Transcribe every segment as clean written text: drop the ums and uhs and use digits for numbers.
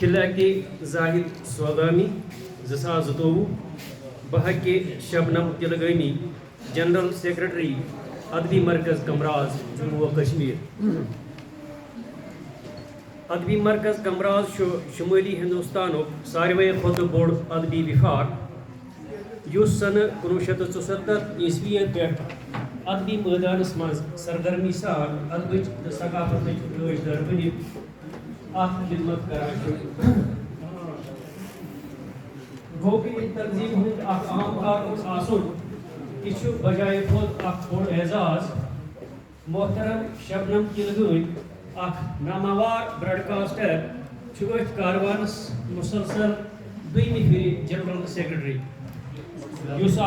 خلعت زاہد سوگامی 2022 بحق شبنم گامی general secretary ادبی مرکز کمراز جموں و کشمیر ادبی مرکز کمراز شمالی ہندوستان ساروی کھت بوڑ ادبی وفاق اس سن 1974 عیسوی پہ ادبی میدانس مز سرگرمی سان ادبچ ثقافت گوشدار بنت خدمت کران گو کہ تنظیم ہند اہم کار آسن یہ بجائے خود بوڑ اعزاز محترم شبنم گامی نامور براڈ کاسٹر ات کاروانس مسلسل دویمہ پھر جنرل سیکریٹری اس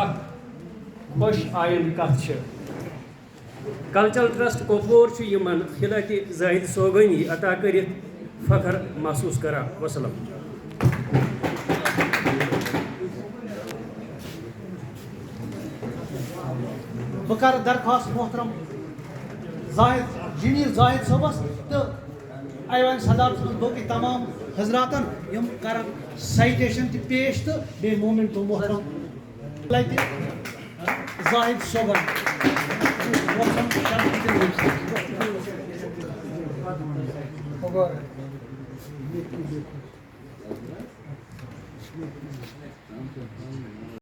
خوش آئند کت کلچرل ٹرسٹ کپواڑہ یمن خلعت زاہد سوگامی عطا کرت فخر محسوس کران وسلم. بہ کر درخواست محترم زاہد جنرل زاہد صبس تو ایوان صدارت باقی تمام حضراتن یم کرن سائٹیشن تہ پیش تو بے مومنٹو محترم زاہد صبن